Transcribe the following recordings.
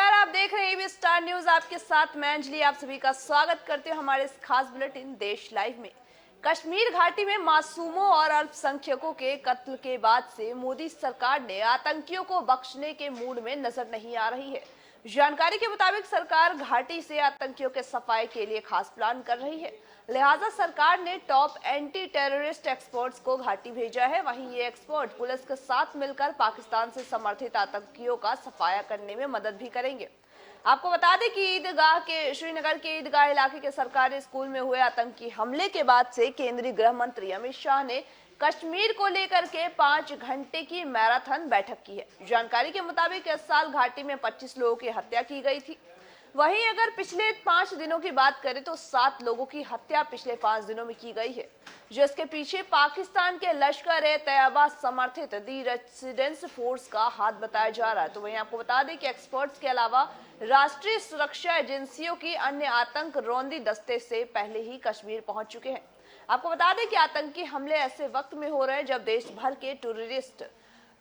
नमस्कार, आप देख रहे हैं एबी स्टार न्यूज। आपके साथ मैं अंजलि आप सभी का स्वागत करते हैं हमारे इस खास बुलेटिन देश लाइव में। कश्मीर घाटी में मासूमों और अल्पसंख्यकों के कत्ल के बाद से मोदी सरकार ने आतंकियों को बख्शने के मूड में नजर नहीं आ रही है। जानकारी के मुताबिक सरकार घाटी से आतंकियों के सफाई के लिए खास प्लान कर रही है। लिहाजा सरकार ने टॉप एंटी टेररिस्ट एक्सपर्ट्स को घाटी भेजा है। वहीं ये एक्सपर्ट पुलिस के साथ मिलकर पाकिस्तान से समर्थित आतंकियों का सफाया करने में मदद भी करेंगे। आपको बता दें कि ईदगाह के श्रीनगर के ईदगाह इलाके के सरकारी स्कूल में हुए आतंकी हमले के बाद से केंद्रीय गृह मंत्री अमित शाह ने कश्मीर को लेकर के 5 घंटे की मैराथन बैठक की है। जानकारी के मुताबिक इस साल घाटी में 25 लोगों की हत्या की गई थी। वहीं अगर पिछले 5 दिनों की बात करें तो 7 लोगों की हत्या पिछले 5 दिनों में की गई है, जिसके पीछे पाकिस्तान के लश्कर-ए-तैयबा समर्थित दी रेसिडेंस फोर्स का हाथ बताया जा रहा है। तो वहीं आपको बता दें कि एक्सपर्ट्स के अलावा राष्ट्रीय सुरक्षा एजेंसियों की अन्य आतंक रोंदी दस्ते से पहले ही कश्मीर पहुंच चुके हैं। आपको बता दें कि आतंकी हमले ऐसे वक्त में हो रहे हैं जब देश भर के टूरिस्ट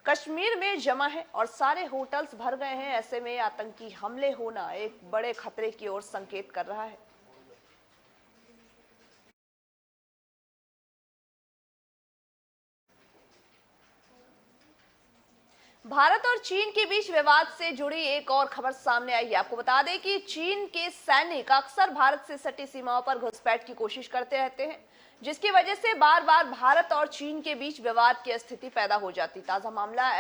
कश्मीर में जमा है और सारे होटल्स भर गए हैं। ऐसे में आतंकी हमले होना एक बड़े खतरे की ओर संकेत कर रहा है। भारत और चीन के बीच विवाद से जुड़ी एक और खबर सामने आई है। आपको बता दें कि चीन के सैनिक अक्सर भारत से सटी सीमाओं पर घुसपैठ की कोशिश करते रहते हैं, जिसकी वजह से बार बार भारत और चीन के बीच विवाद की स्थिति पैदा हो जाती। ताजा मामला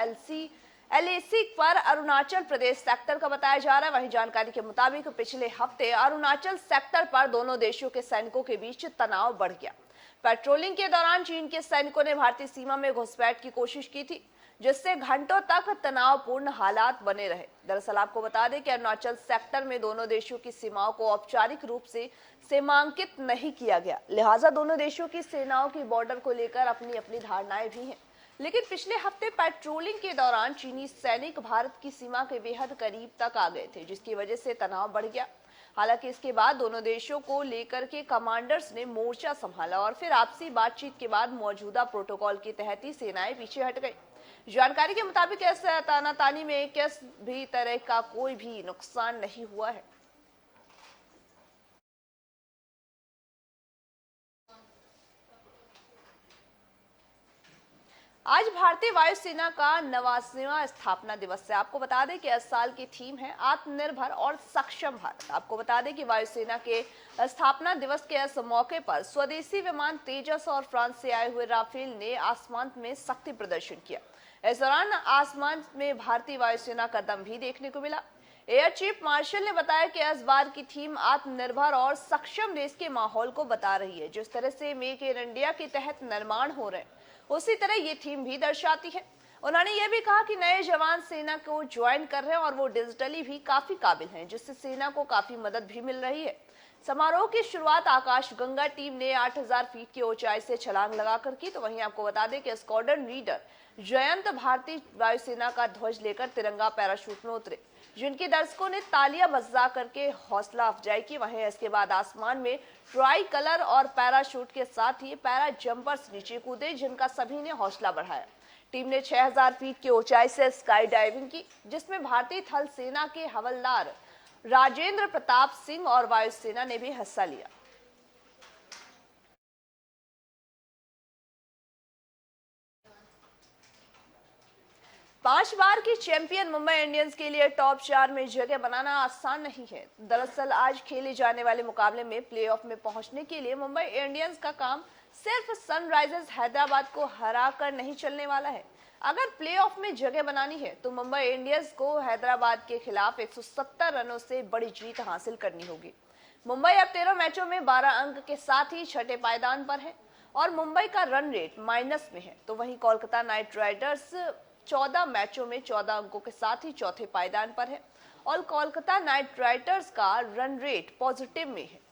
एलएसी पर अरुणाचल प्रदेश सेक्टर का बताया जा रहा है। वहीं जानकारी के मुताबिक पिछले हफ्ते अरुणाचल सेक्टर पर दोनों देशों के सैनिकों के बीच तनाव बढ़ गया। पेट्रोलिंग के दौरान चीन के सैनिकों ने भारतीय सीमा में घुसपैठ की कोशिश की थी, जिससे घंटों तक तनावपूर्ण हालात बने रहे। दरअसल आपको बता दें कि अरुणाचल सेक्टर में दोनों देशों की सीमाओं को औपचारिक रूप से सीमांकित नहीं किया गया, लिहाजा दोनों देशों की सेनाओं की बॉर्डर को लेकर अपनी अपनी धारणाएं भी हैं। लेकिन पिछले हफ्ते पेट्रोलिंग के दौरान चीनी सैनिक भारत की सीमा के बेहद करीब तक आ गए थे, जिसकी वजह से तनाव बढ़ गया। हालांकि इसके बाद दोनों देशों को लेकर के कमांडर्स ने मोर्चा संभाला और फिर आपसी बातचीत के बाद मौजूदा प्रोटोकॉल के तहत ही सेनाएं पीछे हट गई। जानकारी के मुताबिक इस तानातानी में किस भी तरह का कोई भी नुकसान नहीं हुआ है। आज भारतीय वायुसेना का 89वां स्थापना दिवस है। आपको बता दें कि इस साल की थीम है आत्मनिर्भर और सक्षम भारत। आपको बता दें कि वायुसेना के स्थापना दिवस के इस मौके पर स्वदेशी विमान तेजस और फ्रांस से आए हुए राफेल ने आसमान में शक्ति प्रदर्शन किया। इस दौरान आसमान में भारतीय वायुसेना का दम भी देखने को मिला। एयर चीफ मार्शल ने बताया कि इस बार की थीम आत्मनिर्भर और सक्षम देश के माहौल को बता रही है। जिस तरह से मेक इन इंडिया के तहत निर्माण हो रहे हैं, उसी तरह ये थीम भी दर्शाती है। उन्होंने ये भी कहा कि नए जवान सेना को ज्वाइन कर रहे हैं और वो डिजिटली भी काफी काबिल हैं, जिससे सेना को काफी मदद भी मिल रही है। समारोह की शुरुआत आकाशगंगा टीम ने 8000 फीट की ऊंचाई से छलांग लगाकर की। तो वहीं आपको बता दें कि स्क्वाड्रन लीडर जयंत भारतीय वायुसेना का ध्वज लेकर तिरंगा पैराशूट में उतरे, जिनके दर्शकों ने तालियां बजा करके हौसला अफजाई की। वहीं इसके बाद आसमान में ट्राई कलर और पैराशूट के साथ ही पैरा जंपर्स नीचे कूदे, जिनका सभी ने हौसला बढ़ाया। टीम ने 6000 फीट की ऊंचाई से स्काई डाइविंग की, जिसमें भारतीय थल सेना के हवलदार राजेंद्र प्रताप सिंह और वायुसेना ने भी हिस्सा लिया। पांच बार की चैंपियन मुंबई इंडियंस के लिए टॉप 4 में जगह बनाना आसान नहीं है। दरअसल आज खेले जाने वाले मुकाबले में प्लेऑफ में पहुंचने के लिए मुंबई इंडियंस का काम सिर्फ सनराइजर्स हैदराबाद को हराकर नहीं चलने वाला है। अगर प्लेऑफ में जगह बनानी है तो मुंबई इंडियंस को हैदराबाद के खिलाफ 170 रनों से बड़ी जीत हासिल करनी होगी। मुंबई अब 13 मैचों में 12 अंक के साथ ही छठे पायदान पर है और मुंबई का रन रेट माइनस में है। तो वहीं कोलकाता नाइट राइडर्स 14 मैचों में 14 अंकों के साथ ही चौथे पायदान पर है और कोलकाता नाइट राइडर्स का रन रेट पॉजिटिव में है।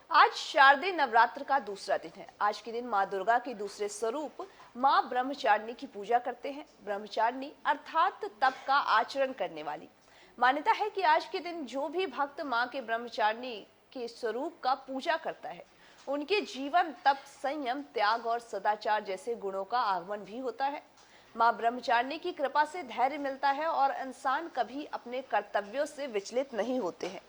आज शारदीय नवरात्र का दूसरा दिन है। आज के दिन मां दुर्गा के दूसरे स्वरूप मां ब्रह्मचारिणी की पूजा करते हैं। ब्रह्मचारिणी अर्थात तप का आचरण करने वाली। मान्यता है कि आज के दिन जो भी भक्त मां के ब्रह्मचारिणी के स्वरूप का पूजा करता है, उनके जीवन तप, संयम, त्याग और सदाचार जैसे गुणों का आगमन भी होता है। मां ब्रह्मचारिणी की कृपा से धैर्य मिलता है और इंसान कभी अपने कर्तव्यों से विचलित नहीं होते हैं।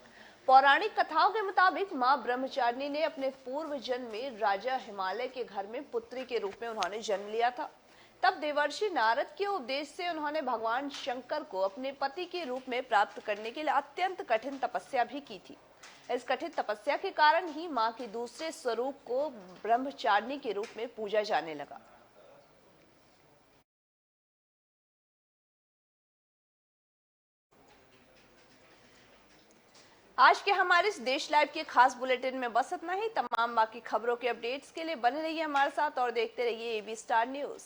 पौराणिक कथाओं के मुताबिक मां ब्रह्मचारिणी ने अपने पूर्व जन्म में राजा हिमालय के घर में पुत्री के रूप में उन्होंने जन्म लिया था। तब देवर्षि नारद के उपदेश से उन्होंने भगवान शंकर को अपने पति के रूप में प्राप्त करने के लिए अत्यंत कठिन तपस्या भी की थी। इस कठिन तपस्या के कारण ही मां के दूसरे स्वरूप को ब्रह्मचारिणी के रूप में पूजा जाने लगा। आज के हमारे इस देश लाइव के खास बुलेटिन में बस इतना ही। तमाम बाकी खबरों के अपडेट्स के लिए बने रहिए हमारे साथ और देखते रहिए AB स्टार न्यूज।